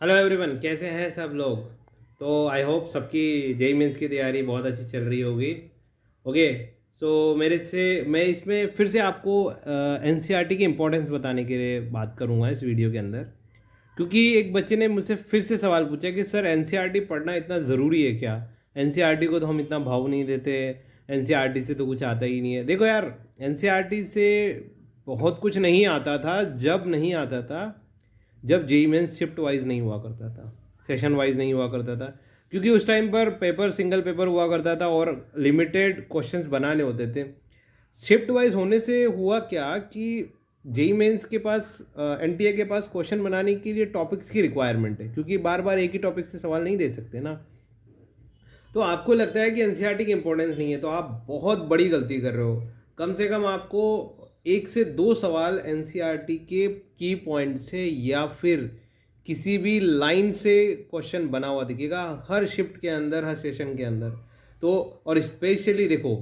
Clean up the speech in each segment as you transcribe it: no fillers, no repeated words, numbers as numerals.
Hello everyone, कैसे हैं सब लोग। तो आई होप सबकी जेई मेंस की तैयारी बहुत अच्छी चल रही होगी। ओके। सो मेरे से मैं इसमें फिर से आपको एनसीईआरटी की इम्पोर्टेंस बताने के लिए बात करूंगा इस वीडियो के अंदर, क्योंकि एक बच्चे ने मुझसे फिर से सवाल पूछा कि सर एनसीईआरटी पढ़ना इतना ज़रूरी है क्या। एनसीईआरटी को तो हम इतना भाव नहीं देते, एनसीईआरटी से तो कुछ आता ही नहीं है। देखो यार, एनसीईआरटी से बहुत कुछ नहीं आता था, जब नहीं आता था जब जेई मेंस शिफ्ट वाइज नहीं हुआ करता था, सेशन वाइज नहीं हुआ करता था, क्योंकि उस टाइम पर पेपर सिंगल पेपर हुआ करता था और लिमिटेड क्वेश्चंस बनाने होते थे। शिफ्ट वाइज होने से हुआ क्या कि जेई मेंस के पास एनटीए के पास क्वेश्चन बनाने के लिए टॉपिक्स की रिक्वायरमेंट है, क्योंकि बार बार एक ही टॉपिक से सवाल नहीं दे सकते ना। तो आपको लगता है कि एनसीईआरटी की इंपॉर्टेंस नहीं है, तो आप बहुत बड़ी गलती कर रहे हो। कम से कम आपको एक से दो सवाल एनसीईआरटी के की पॉइंट से या फिर किसी भी लाइन से क्वेश्चन बना हुआ दिखेगा हर शिफ्ट के अंदर, हर सेशन के अंदर। तो और स्पेशली देखो,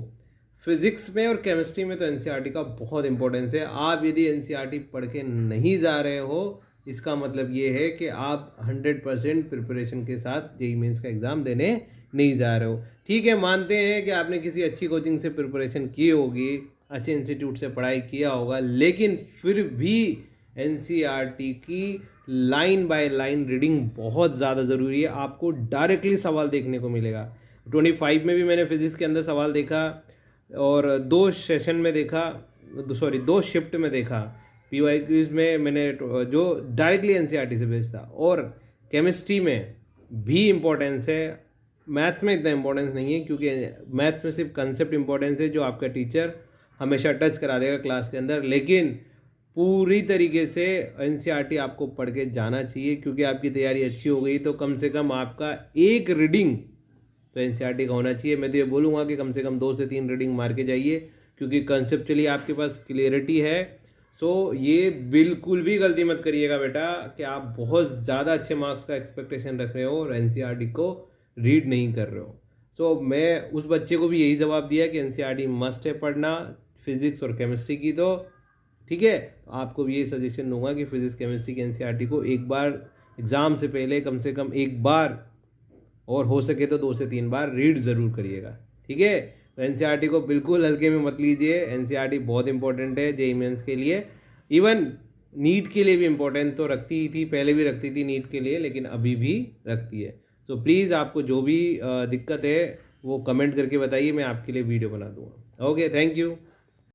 फिजिक्स में और केमिस्ट्री में तो एनसीईआरटी का बहुत इंपॉर्टेंस है। आप यदि एनसीईआरटी पढ़ के नहीं जा रहे हो, इसका मतलब ये है कि आप 100% प्रिपरेशन के साथ जेईई मेंस का एग्ज़ाम देने नहीं जा रहे हो। ठीक है, मानते हैं कि आपने किसी अच्छी कोचिंग से प्रिपरेशन की होगी, अच्छे इंस्टीट्यूट से पढ़ाई किया होगा, लेकिन फिर भी एनसीईआरटी की लाइन बाय लाइन रीडिंग बहुत ज़्यादा ज़रूरी है। आपको डायरेक्टली सवाल देखने को मिलेगा। 25 में भी मैंने फिजिक्स के अंदर सवाल देखा और दो सेशन में देखा, सॉरी दो शिफ्ट में देखा। पीवाई क्विज में मैंने जो डायरेक्टली एनसीईआरटी से भेजता, और केमिस्ट्री में भी इम्पोर्टेंस है। मैथ्स में इतना इम्पोर्टेंस नहीं है, क्योंकि मैथ्स में सिर्फ कंसेप्ट इम्पोर्टेंस है जो आपका टीचर हमेशा टच करा देगा क्लास के अंदर। लेकिन पूरी तरीके से एनसीईआरटी आपको पढ़ के जाना चाहिए, क्योंकि आपकी तैयारी अच्छी हो गई तो कम से कम आपका एक रीडिंग तो एनसीईआरटी का होना चाहिए। मैं तो ये बोलूँगा कि कम से कम 2 से 3 रीडिंग मार के जाइए, क्योंकि कंसेप्चुअली आपके पास क्लियरिटी है। सो ये बिल्कुल भी गलती मत करिएगा बेटा कि आप बहुत ज़्यादा अच्छे मार्क्स का एक्सपेक्टेशन रख रहे हो और एनसीईआरटी को रीड नहीं कर रहे हो। सो मैं उस बच्चे को भी यही जवाब दिया कि एनसीईआरटी मस्ट है पढ़ना, फिजिक्स और केमिस्ट्री की। तो ठीक है, तो आपको भी यही सजेशन दूंगा कि फिजिक्स केमिस्ट्री की एनसीईआरटी को एक बार एग्ज़ाम से पहले कम से कम एक बार, और हो सके तो 2 से 3 बार रीड ज़रूर करिएगा। ठीक है, तो एनसीईआरटी को बिल्कुल हल्के में मत लीजिए। एनसीईआरटी बहुत इंपॉर्टेंट है जेईई मेंस के लिए, इवन नीट के लिए भी इम्पोर्टेंट तो रखती ही थी, पहले भी रखती थी नीट के लिए, लेकिन अभी भी रखती है। सो प्लीज़ आपको जो भी दिक्कत है वो कमेंट करके बताइए, मैं आपके लिए वीडियो बना दूंगा। Okay, thank you.